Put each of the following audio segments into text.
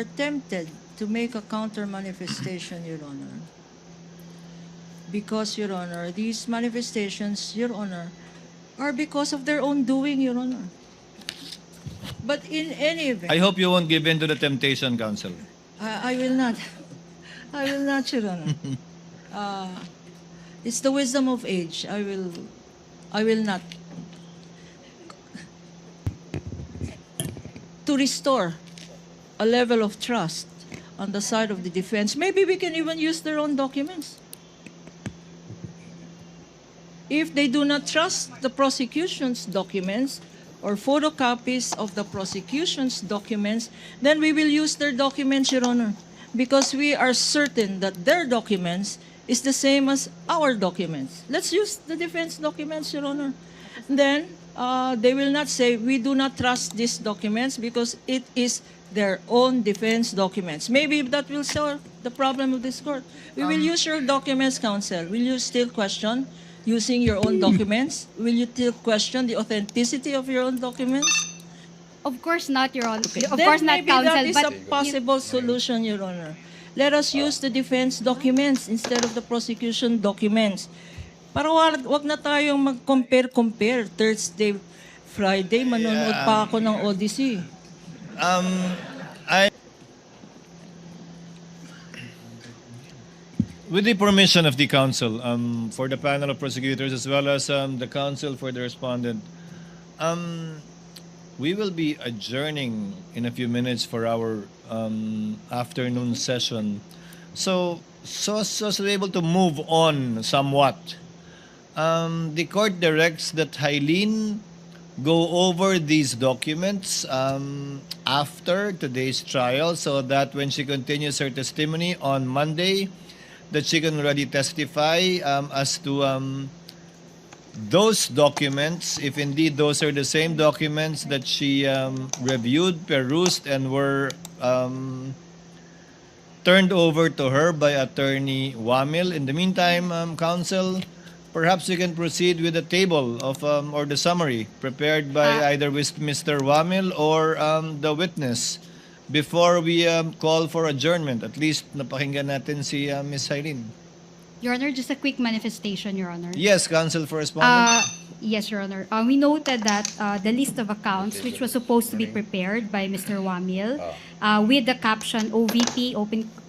are tempted to make a counter manifestation, Your Honor. Because, Your Honor, these manifestations, Your Honor, are because of their own doing, Your Honor. But in any event, I hope you won't give in to the temptation, Counsel. I will not. I will not, Your Honor. It's the wisdom of age. I will not. To restore a level of trust on the side of the defense, maybe we can even use their own documents. If they do not trust the prosecution's documents or photocopies of the prosecution's documents, then we will use their documents, Your Honor, because we are certain that their documents is the same as our documents. Let's use the defense documents, Your Honor. Then they will not say, we do not trust these documents because it is their own defense documents. Maybe that will solve the problem of this court. We will use your documents, counsel. Will you still question using your own documents? Will you still question the authenticity of your own documents? Of course not, Your Honor. Of Then course not, maybe counsel. that is But a possible solution, Your Honor. Let us use the defense documents instead of the prosecution documents. Para wag na tayong mag-compare. Thursday, Friday, manonood pa ako ng Odyssey. With the permission of the counsel, for the panel of prosecutors as well as the counsel for the respondent, we will be adjourning in a few minutes for our afternoon session. So to be able to move on somewhat, the court directs that Hailene go over these documents after today's trial so that when she continues her testimony on Monday, that she can already testify as to those documents, if indeed those are the same documents that she reviewed, perused, and were turned over to her by Attorney Wamil. In the meantime, counsel, perhaps we can proceed with the table of or the summary prepared by either with Mr. Wamil or the witness before we call for adjournment. At least napakinggan natin si Ms. Hailene. Your Honor, just a quick manifestation, Your Honor. Yes, counsel for respondent. Yes, Your Honor. We noted that the list of accounts, which was supposed to be prepared by Mr. Wamil, with the caption OVP,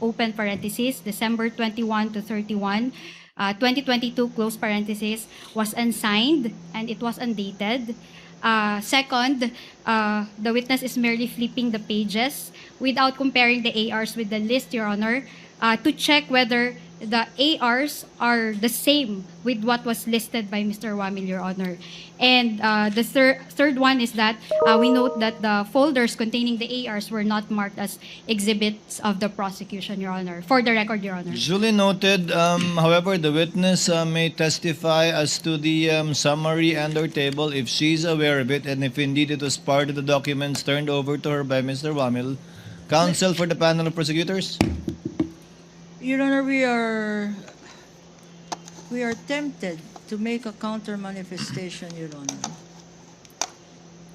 open parenthesis, December 21 to 31, 2022, close parenthesis, was unsigned and it was undated. Second, the witness is merely flipping the pages without comparing the ARs with the list, Your Honor, to check whether the ARs are the same with what was listed by Mr. Wamil, Your Honor. And the third one is that we note that the folders containing the ARs were not marked as exhibits of the prosecution, Your Honor. For the record, Your Honor. Duly noted. However, the witness may testify as to the summary and or table if she's aware of it and if indeed it was part of the documents turned over to her by Mr. Wamil. Counsel for the panel of prosecutors. Your Honor, we are tempted to make a counter manifestation, Your Honor.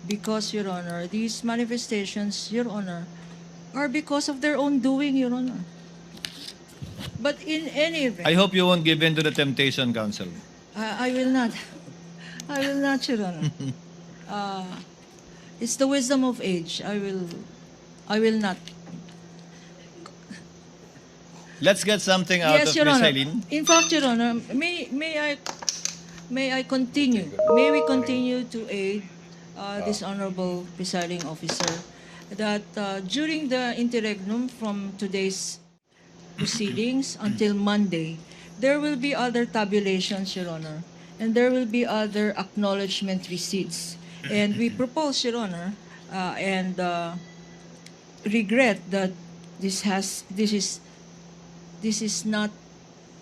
Because, Your Honor, these manifestations, Your Honor, are because of their own doing, Your Honor. But in any event, I hope you won't give in to the temptation, counsel. I will not. I will not, Your Honor. It's the wisdom of age. I will not. Let's get something out Yes, of Your Ms. Honor. Hailene. In fact, Your Honor, may I continue? May we continue to aid this honorable presiding officer that during the interregnum from today's proceedings until Monday, there will be other tabulations, Your Honor, and there will be other acknowledgement receipts. And we propose, Your Honor, and regret that this is not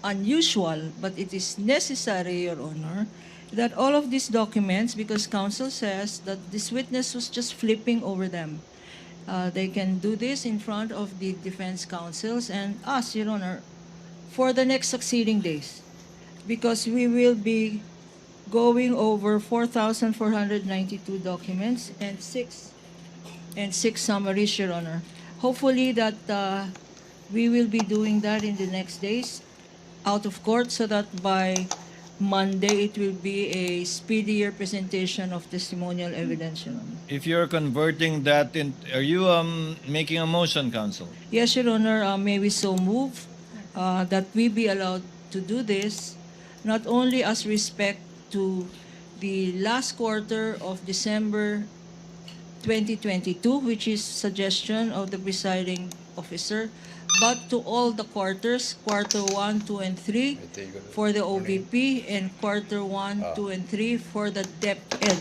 unusual, but it is necessary, Your Honor, that all of these documents, because counsel says that this witness was just flipping over them, they can do this in front of the defense counsels and us, Your Honor, for the next succeeding days, because we will be going over 4,492 documents and six summaries, Your Honor. hopefully that we will be doing that in the next days out of court so that by Monday it will be a speedier presentation of testimonial evidence, Your Honor. If you're converting that in, are you making a motion, counsel? Yes, Your Honor, may we so move that we be allowed to do this, not only as respect to the last quarter of December 2022, which is suggestion of the presiding officer, but to all the quarters, quarter 1, 2, and 3 for the OVP, and quarter 1, 2, and 3 for the DepEd.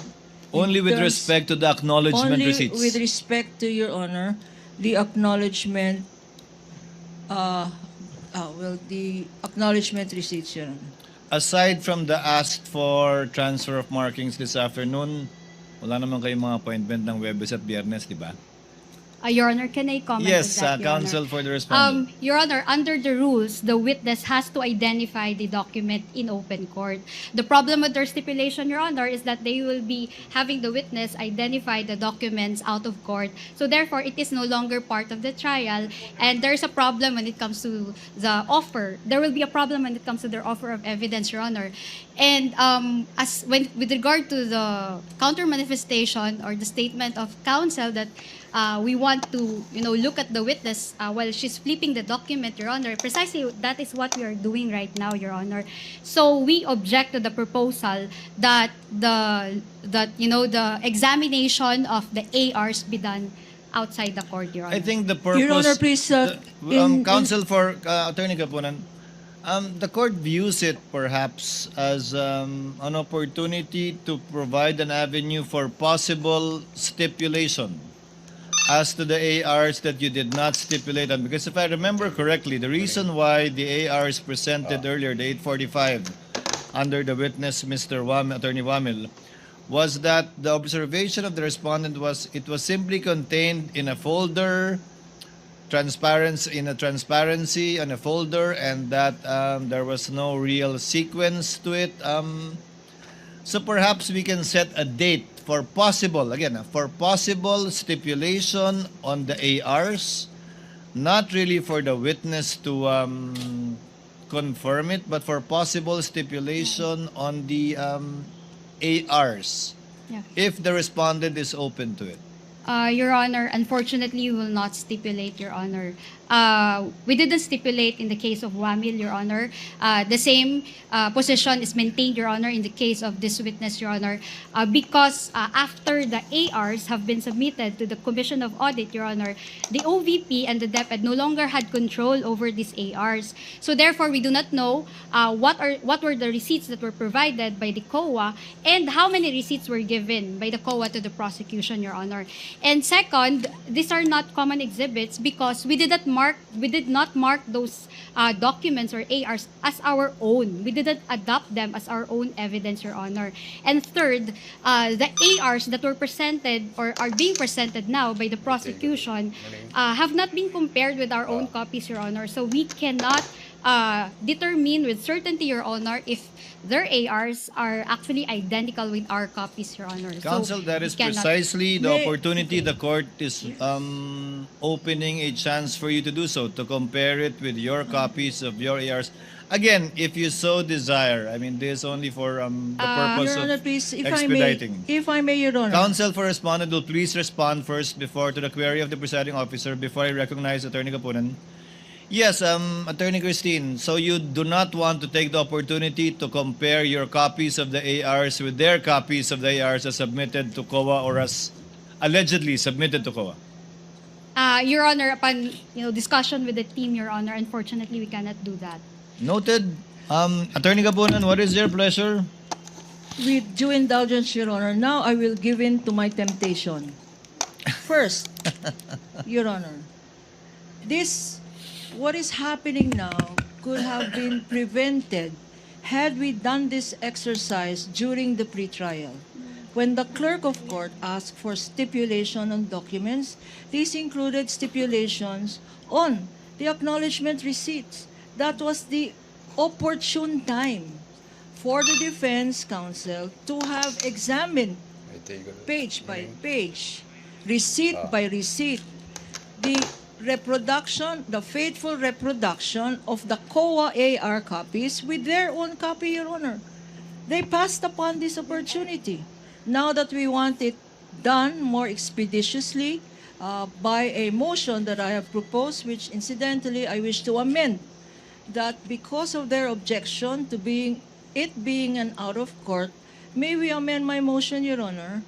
Only with respect to the acknowledgement receipts. Only with respect to, Your Honor, the acknowledgement, the acknowledgement receipts, Your Honor. Aside from the asked for transfer of markings this afternoon, wala naman kayong mga appointment ng Webes at Biyernes, di ba? Your Honor, can I comment Yes, on that, Your counsel Honor? for the respondent. Your Honor, under the rules, the witness has to identify the document in open court. The problem with their stipulation, Your Honor, is that they will be having the witness identify the documents out of court. So therefore, it is no longer part of the trial. And there's a problem when it comes to the offer. There will be a problem when it comes to their offer of evidence, Your Honor. And with regard to the counter manifestation or the statement of counsel that we want to, look at the witness while she's flipping the document, Your Honor. Precisely, that is what we are doing right now, Your Honor. So we object to the proposal that the examination of the ARs be done outside the court, Your Honor. I think the purpose... Your Honor, please, counsel for Attorney Kapunan, the court views it perhaps as an opportunity to provide an avenue for possible stipulation as to the ARs that you did not stipulate on. Because if I remember correctly, the reason why the ARs presented earlier, the 845, under the witness, Mr. Attorney Wamil, was that the observation of the respondent was it was simply contained in a folder, transparency on a folder, and that there was no real sequence to it. So perhaps we can set a date for possible stipulation on the ARs, not really for the witness to confirm it, but for possible stipulation on the ARs, Yeah. if the respondent is open to it. Your Honor, unfortunately, we will not stipulate, Your Honor. We didn't stipulate in the case of Wamil, Your Honor. The same position is maintained, Your Honor, in the case of this witness, Your Honor, because after the ARs have been submitted to the Commission of Audit, Your Honor, the OVP and the DepEd no longer had control over these ARs. So therefore, we do not know what were the receipts that were provided by the COA and how many receipts were given by the COA to the prosecution, Your Honor. And second, these are not common exhibits because we did not mark those documents or ARs as our own. We didn't adopt them as our own evidence, Your Honor. And third, the ARs that were presented or are being presented now by the prosecution have not been compared with our own copies, Your Honor. So we cannot determine with certainty, Your Honor, if their ARs are actually identical with our copies, Your Honor. Counsel, So that we is cannot- precisely the opportunity the court is opening a chance for you to do so, to compare it with your copies of your ARs. Again, if you so desire, I mean, this is only for the purpose Your Honor, of please, expediting. if I may, Your Honor. Counsel for respondent will please respond first before to the query of the presiding officer before I recognize Attorney Kapunan. Yes, Attorney Christine, so you do not want to take the opportunity to compare your copies of the ARs with their copies of the ARs as submitted to COA or as allegedly submitted to COA? Your Honor, upon discussion with the team, Your Honor, unfortunately, we cannot do that. Noted. Attorney Kapunan, what is your pleasure? With due indulgence, Your Honor, now I will give in to my temptation. First, Your Honor, what is happening now could have been prevented had we done this exercise during the pretrial. When the clerk of court asked for stipulation on documents, these included stipulations on the acknowledgement receipts. That was the opportune time for the defense counsel to have examined page by page, receipt by receipt, the reproduction, the faithful reproduction of the COA AR copies with their own copy, Your Honor. They passed upon this opportunity. Now that we want it done more expeditiously by a motion that I have proposed, which incidentally I wish to amend, that because of their objection to being an out of court, may we amend my motion, Your Honor,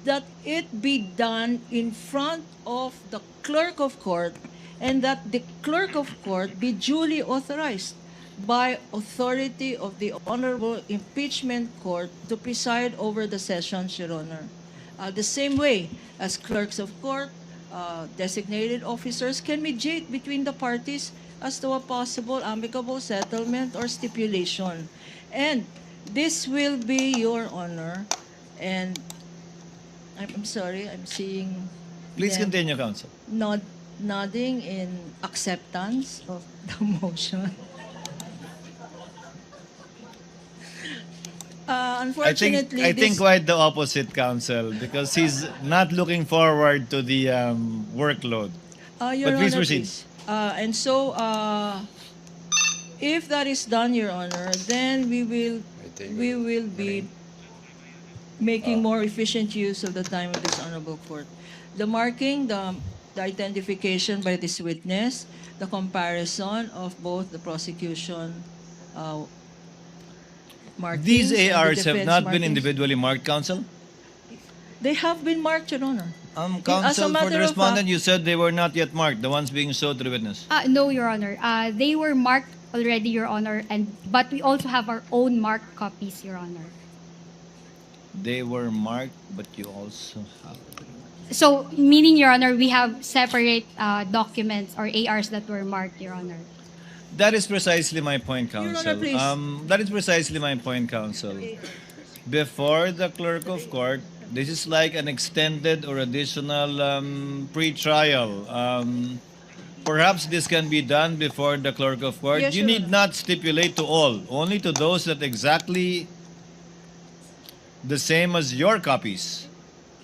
that it be done in front of the clerk of court and that the clerk of court be duly authorized by authority of the Honorable Impeachment Court to preside over the sessions, Your Honor. The same way as clerks of court, designated officers can mediate between the parties as to a possible amicable settlement or stipulation. And this will be, Your Honor, and I'm sorry, I'm seeing Please them continue, Counsel. nodding in acceptance of the motion. Unfortunately, I think quite the opposite, Counsel, because he's not looking forward to the workload. Your But please Honor, proceed. please. And so, if that is done, Your Honor, then we will be making more efficient use of the time of this honorable court. The marking, the identification by this witness, the comparison of both the prosecution markings These and the ARs have defense not been markings. individually marked, Counsel? They have been marked, Your Honor. As a Counsel, for matter the of respondent, fact- you said they were not yet marked, the ones being showed to the witness. No, Your Honor. They were marked already, Your Honor, but we also have our own marked copies, Your Honor. They were marked, but you also have. So, meaning, Your Honor, we have separate documents or ARs that were marked, Your Honor. That is precisely my point, Your Honor, Counsel. please. That is precisely my point, Counsel. Before the clerk of court, this is like an extended or additional pre-trial. Perhaps this can be done before the clerk of court. Yes, You Your need Honor. not stipulate to all, only to those that exactly the same as your copies.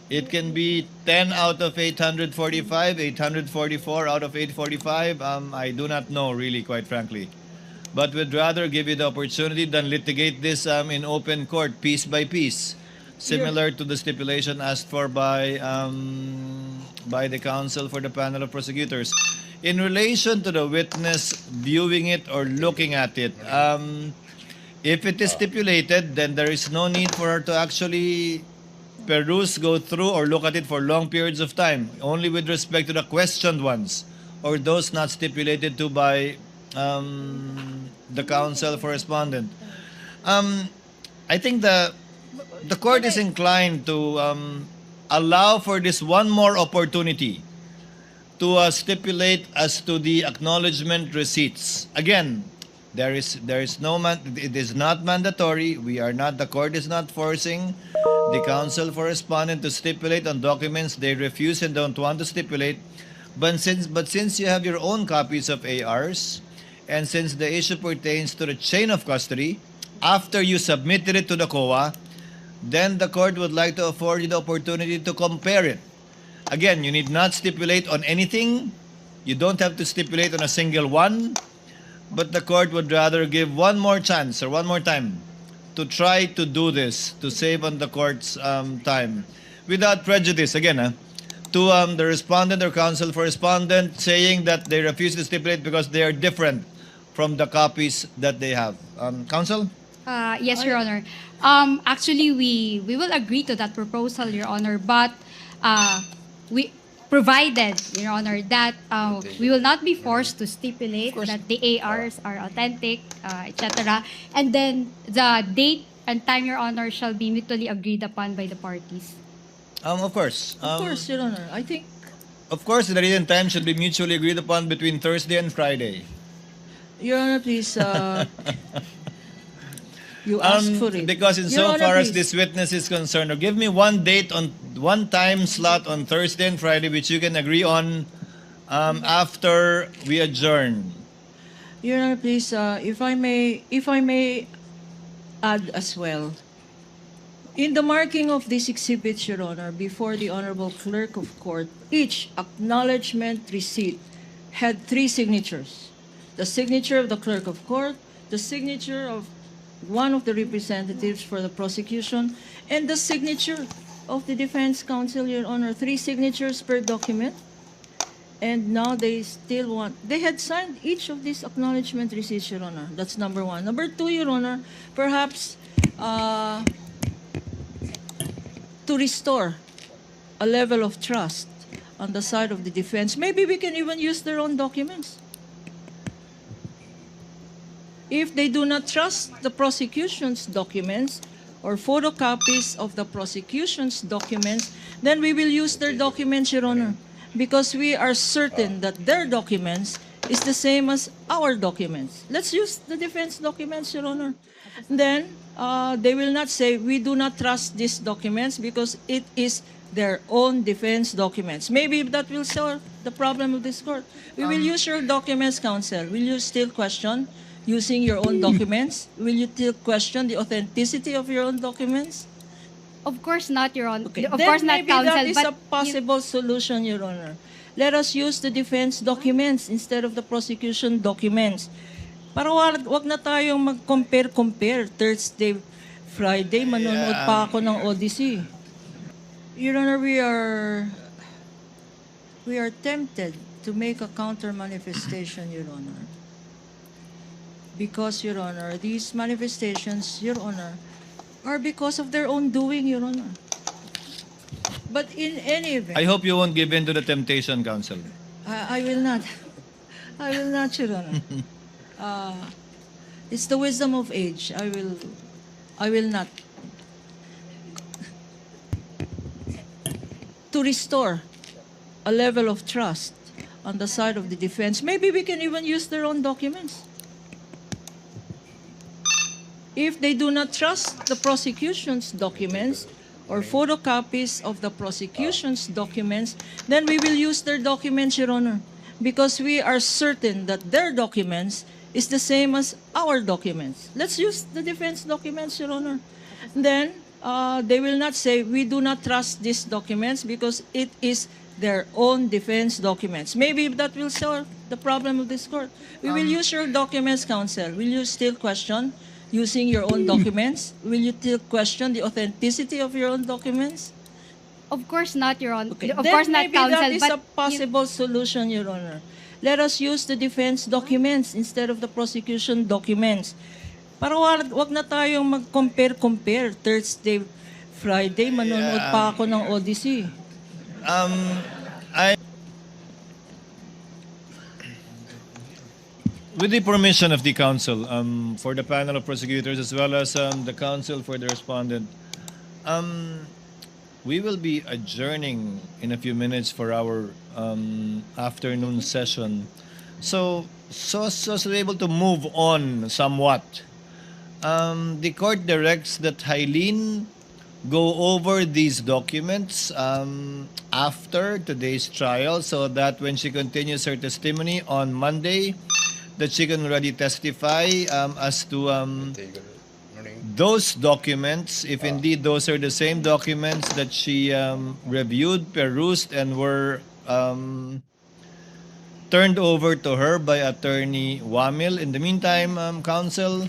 It can be 10 out of 845, 844 out of 845. I do not know, really, quite frankly. But would rather give you the opportunity than litigate this in open court, piece by piece, similar to the stipulation asked for by the counsel for the panel of prosecutors. In relation to the witness viewing it or looking at it, if it is stipulated, then there is no need for her to actually peruse, go through, or look at it for long periods of time. Only with respect to the questioned ones or those not stipulated to by the counsel for respondent. I think the court is inclined to allow for this one more opportunity to stipulate as to the acknowledgement receipts. Again, there is no it is not mandatory. The court is not forcing the counsel for respondent to stipulate on documents they refuse and don't want to stipulate. But since you have your own copies of ARs, and since the issue pertains to the chain of custody, after you submitted it to the COA, then the court would like to afford you the opportunity to compare it. Again, you need not stipulate on anything. You don't have to stipulate on a single one. But the court would rather give one more chance or one more time to try to do this, to save on the court's time, without prejudice, again, to the respondent or counsel for respondent saying that they refuse to stipulate because they are different from the copies that they have. Counsel? Yes, Your Honor. Actually, we will agree to that proposal, Your Honor, but we provided, Your Honor, that we will not be forced to stipulate that the ARs are authentic, etc. And then the date and time, Your Honor, shall be mutually agreed upon by the parties. Of course. Of course, Your Honor. I think, Of course, the date and time should be mutually agreed upon between Thursday and Friday. Your Honor, please, you asked for it. Because Your insofar Honor, as please. this witness is concerned, or give me one date on one time slot on Thursday and Friday which you can agree on after we adjourn. Your Honor, please, if I may add as well. In the marking of this exhibit, Your Honor, before the Honorable Clerk of Court, each acknowledgement receipt had three signatures: the signature of the clerk of court, the signature of one of the representatives for the prosecution, and the signature of the defense counsel, Your Honor. Three signatures per document. And now they still want, they had signed each of these acknowledgement receipts, Your Honor. That's number one. Number two, Your Honor, perhaps to restore a level of trust on the side of the defense, maybe we can even use their own documents. If they do not trust the prosecution's documents or photocopies of the prosecution's documents, then we will use their documents, Your Honor, because we are certain that their documents is the same as our documents. Let's use the defense documents, Your Honor. Then they will not say, we do not trust these documents because it is their own defense documents. Maybe that will solve the problem of this court. We will use your documents, counsel. Will you still question using your own documents? Will you still question the authenticity of your own documents? Of course not, Your Honor. Okay. Of Then course not, maybe counsel. that is but a possible solution, Your Honor. Let us use the defense documents instead of the prosecution documents. Para wag na tayong mag-compare. Thursday, Friday, manonood pa ako ng Odyssey. Your Honor, we are tempted to make a counter manifestation, Your Honor. Because, Your Honor, these manifestations, Your Honor, are because of their own doing, Your Honor. But in any event, I hope you won't give in to the temptation, counsel. I will not. I will not, Your Honor. It's the wisdom of age. I will not. To restore a level of trust on the side of the defense, maybe we can even use their own documents. If they do not trust the prosecution's documents or photocopies of the prosecution's documents, then we will use their documents, Your Honor, because we are certain that their documents is the same as our documents. Let's use the defense documents, Your Honor. Then they will not say, we do not trust these documents because it is their own defense documents. Maybe that will solve the problem of this court. We will use your documents, counsel. Will you still question using your own documents? Will you still question the authenticity of your own documents? Of course not, Your Honor. Okay. Of Then course not, maybe counsel. that is but a possible solution, Your Honor. Let us use the defense documents instead of the prosecution documents. Para wag na tayong mag-compare. Thursday, Friday, manonood pa ako ng Odyssey. With the permission of the counsel, for the panel of prosecutors as well as the counsel for the respondent, we will be adjourning in a few minutes for our afternoon session. So as to be able to move on somewhat, the court directs that Hailene go over these documents after today's trial so that when she continues her testimony on Monday, that she can already testify as to those documents, if indeed those are the same documents that she reviewed, perused, and were turned over to her by Attorney Wamil. In the meantime, counsel,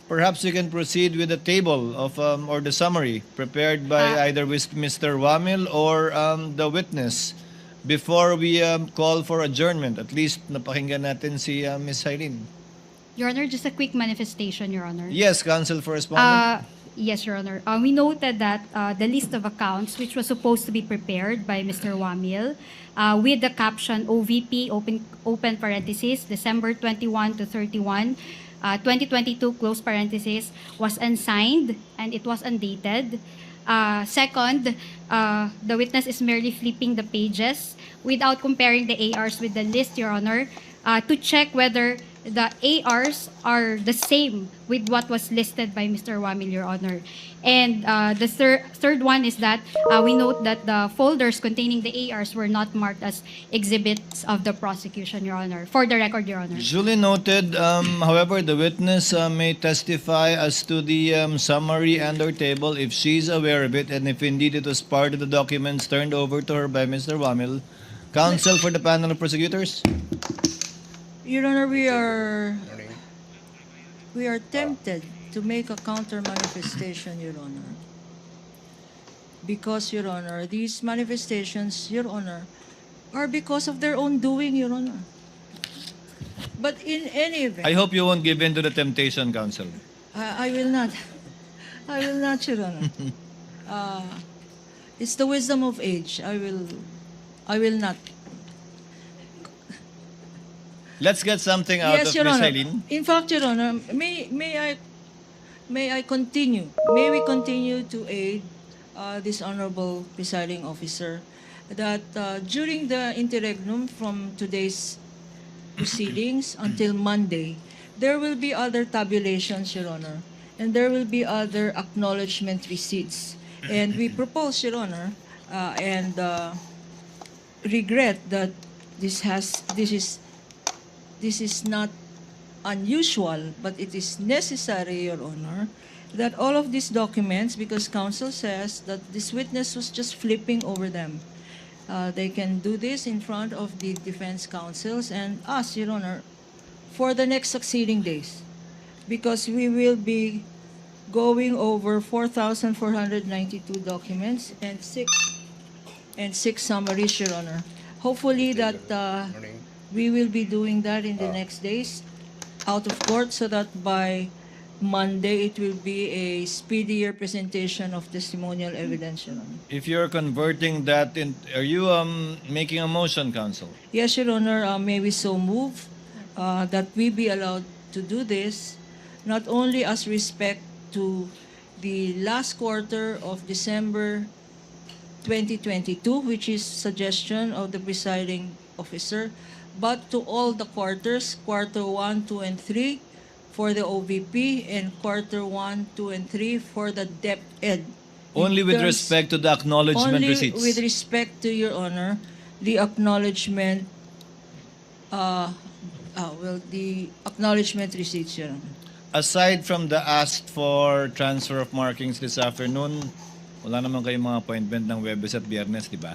perhaps you can proceed with the table of or the summary prepared by either Mr. Wamil or the witness before we call for adjournment. At least napakinggan natin si Ms. Hailene. Your Honor, just a quick manifestation, Your Honor. Yes, counsel for respondent. Yes, Your Honor. We noted that the list of accounts, which was supposed to be prepared by Mr. Wamil, with the caption OVP, open parenthesis, December 21 to 31, 2022, close parenthesis, was unsigned and it was undated. Second, the witness is merely flipping the pages without comparing the ARs with the list, Your Honor, to check whether the ARs are the same with what was listed by Mr. Wamil, Your Honor. And the third one is that we note that the folders containing the ARs were not marked as exhibits of the prosecution, Your Honor. For the record, Your Honor. Duly noted. However, the witness may testify as to the summary and or table if she's aware of it and if indeed it was part of the documents turned over to her by Mr. Wamil. Counsel for the panel of prosecutors. Your Honor, we are tempted to make a counter manifestation, Your Honor. Because, Your Honor, these manifestations, Your Honor, are because of their own doing, Your Honor. But in any event, I hope you won't give in to the temptation, Counsel. I will not. I will not, Your Honor. It's the wisdom of age. I will not. Let's get something out Yes, of Your Ms. Honor. Eileen. In fact, Your Honor, may I continue? May we continue to aid this honorable presiding officer that during the interregnum from today's proceedings until Monday, there will be other tabulations, Your Honor, and there will be other acknowledgement receipts. And we propose, Your Honor, and regret that this is not unusual, but it is necessary, Your Honor, that all of these documents, because counsel says that this witness was just flipping over them, they can do this in front of the defense counsels and us, Your Honor, for the next succeeding days, because we will be going over 4,492 documents and six summaries, Your Honor. Hopefully that we will be doing that in the next days out of court so that by Monday it will be a speedier presentation of testimonial evidence, Your Honor. If you're converting that in, are you making a motion, Counsel? Yes, Your Honor, may we so move that we be allowed to do this, not only as respect to the last quarter of December 2022, which is suggestion of the presiding officer, but to all the quarters, quarter 1, 2, and 3 for the OVP, and quarter 1, 2, and 3 for the DepEd. Only with respect to the acknowledgement receipts. Only with respect to, Your Honor, the acknowledgement, the acknowledgement receipts, Your Honor. Aside from the asked for transfer of markings this afternoon, wala naman kayong mga appointment ng Webes at Biyernes, di ba?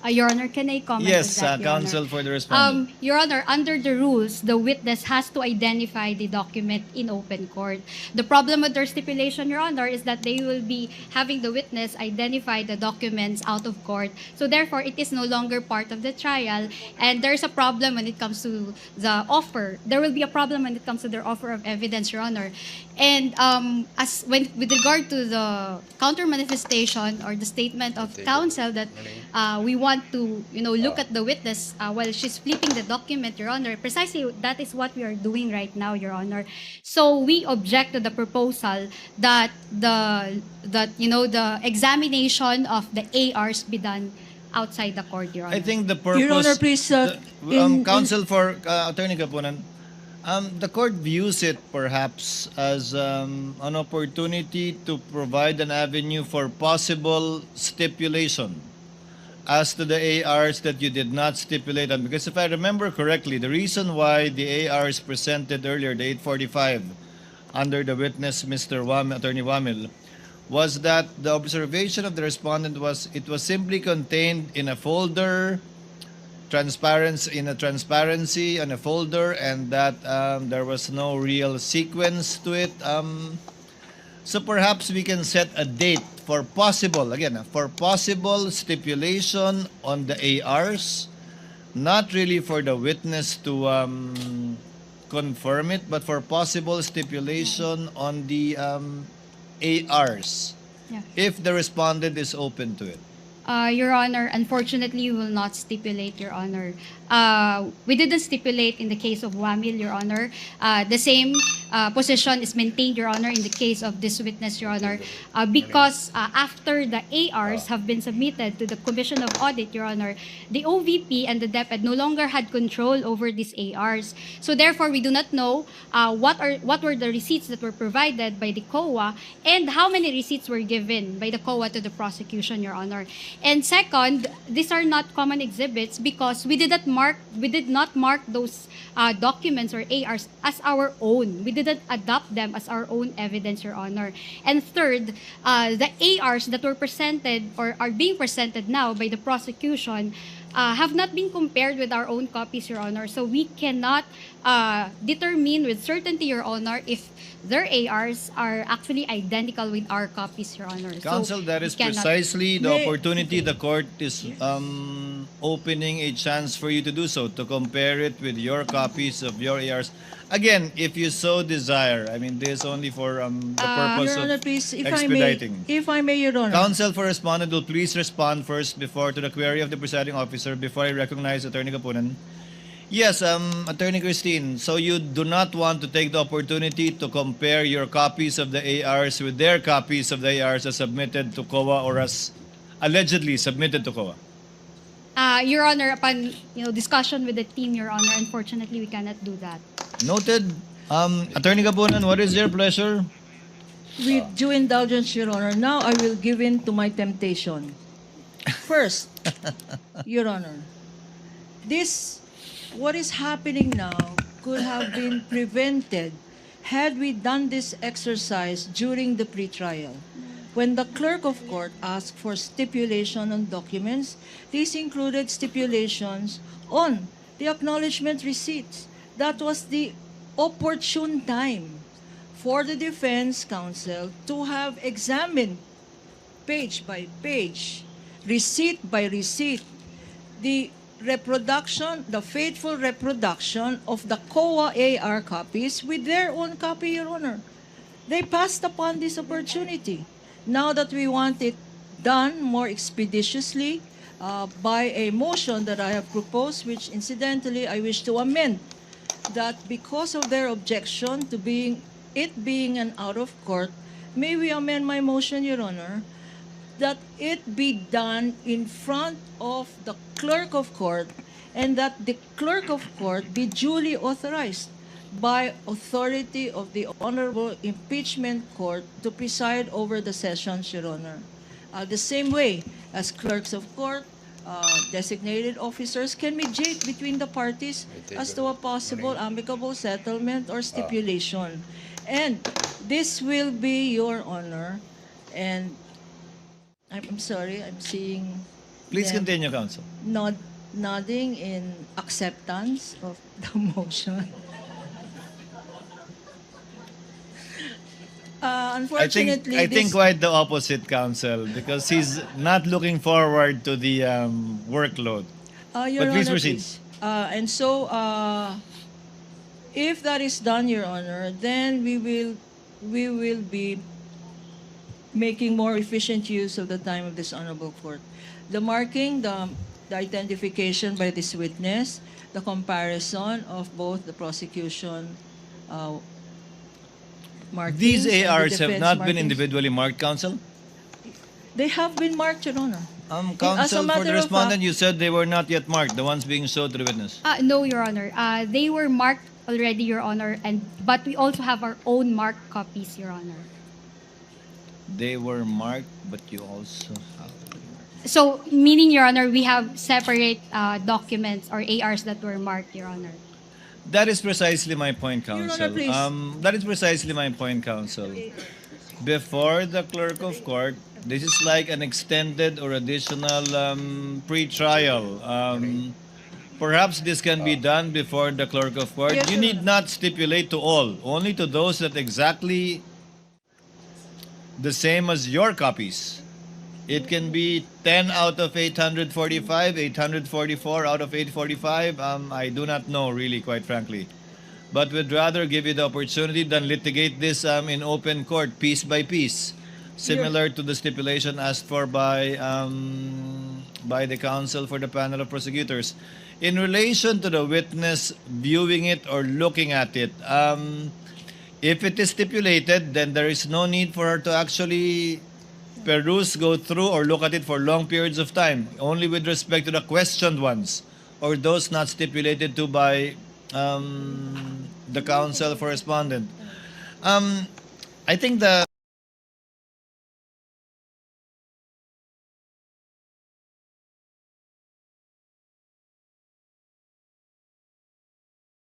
Your Honor, can I comment Yes, on that, Your Counsel Honor? for the respondent. Your Honor, under the rules, the witness has to identify the document in open court. The problem with their stipulation, Your Honor, is that they will be having the witness identify the documents out of court. So therefore, it is no longer part of the trial. And there's a problem when it comes to the offer. There will be a problem when it comes to their offer of evidence, Your Honor. And with regard to the counter manifestation or the statement of counsel that we want to look at the witness while she's flipping the document, Your Honor, precisely that is what we are doing right now, Your Honor. So we object to the proposal that the examination of the ARs be done outside the court, Your Honor. I think the purpose... Your Honor, please, Counsel for Attorney Kapunan, the court views it perhaps as an opportunity to provide an avenue for possible stipulation as to the ARs that you did not stipulate on. Because if I remember correctly, the reason why the ARs presented earlier, the 845, under the witness, Mr. Attorney Wamil, was that the observation of the respondent was it was simply contained in a folder, transparency in a folder, and that there was no real sequence to it. So perhaps we can set a date for possible stipulation on the ARs, not really for the witness to confirm it, but for possible stipulation on the ARs, Yeah. if the respondent is open to it. Your Honor, unfortunately, we will not stipulate, Your Honor. We didn't stipulate in the case of Wamil, Your Honor. The same position is maintained, Your Honor, in the case of this witness, Your Honor, because after the ARs have been submitted to the Commission of Audit, Your Honor, the OVP and the DepEd no longer had control over these ARs. So therefore, we do not know what were the receipts that were provided by the COA and how many receipts were given by the COA to the prosecution, Your Honor. And second, these are not common exhibits because we did not mark those documents or ARs as our own. We didn't adopt them as our own evidence, Your Honor. And third, the ARs that were presented or are being presented now by the prosecution have not been compared with our own copies, Your Honor. So we cannot determine with certainty, Your Honor, if their ARs are actually identical with our copies, Your Honor. Counsel, that we is cannot- precisely the May- opportunity the court is opening a chance for you to do so, to compare it with your copies of your ARs. Again, if you so desire, I mean, this only for the purpose Your Honor, of please, if I may, Your Honor. Counsel for respondent will please respond first before to the query of the presiding officer before I recognize Attorney Kapunan. Yes, Attorney Christine, so you do not want to take the opportunity to compare your copies of the ARs with their copies of the ARs as submitted to COA or as allegedly submitted to COA? Your Honor, upon discussion with the team, Your Honor, unfortunately, we cannot do that. Noted. Attorney Kapunan, what is your pleasure? With due indulgence, Your Honor, now I will give in to my temptation. First, Your Honor, what is happening now could have been prevented had we done this exercise during the pretrial. When the clerk of court asked for stipulation on documents, these included stipulations on the acknowledgement receipts. That was the opportune time for the defense counsel to have examined page by page, receipt by receipt, the faithful reproduction of the COA AR copies with their own copy, Your Honor. They passed upon this opportunity. Now that we want it done more expeditiously by a motion that I have proposed, which incidentally I wish to amend, that because of their objection to being an out of court, may we amend my motion, Your Honor, that it be done in front of the clerk of court and that the clerk of court be duly authorized by authority of the Honorable Impeachment Court to preside over the sessions, Your Honor. The same way as clerks of court, designated officers can mediate between the parties as to a possible amicable settlement or stipulation. And this will be, Your Honor, and I'm sorry, I'm seeing Please them continue, Counsel. nodding in acceptance of the motion. Unfortunately, I think this- quite the opposite, Counsel, because he's not looking forward to the workload. Your But please Honor, proceed. please. And so, if that is done, Your Honor, then we will be making more efficient use of the time of this honorable court. The marking, the identification by this witness, the comparison of both the prosecution markings. These and the ARs have defense not been markings. individually marked, Counsel? They have been marked, Your Honor. As a Counsel, for matter the of respondent, you said they were not yet marked, the ones being showed to the witness. No, Your Honor. They were marked already, Your Honor, but we also have our own marked copies, Your Honor. They were marked, but you also have... So, meaning, Your Honor, we have separate documents or ARs that were marked, Your Honor. That is precisely my point, Your Counsel. Honor, please. That is precisely my point, Counsel. Before the clerk of court, this is like an extended or additional pre-trial. Perhaps this can be done before the clerk of court. Yes, You Your need Honor. not stipulate to all, only to those that exactly the same as your copies. It can be 10 out of 845, 844 out of 845. I do not know, really, quite frankly. But would rather give you the opportunity than litigate this in open court, piece by piece, similar to the stipulation asked for by the counsel for the panel of prosecutors. In relation to the witness viewing it or looking at it, if it is stipulated, then there is no need for her to actually peruse, go through, or look at it for long periods of time, only with respect to the questioned ones or those not stipulated to by the counsel for respondent. I think the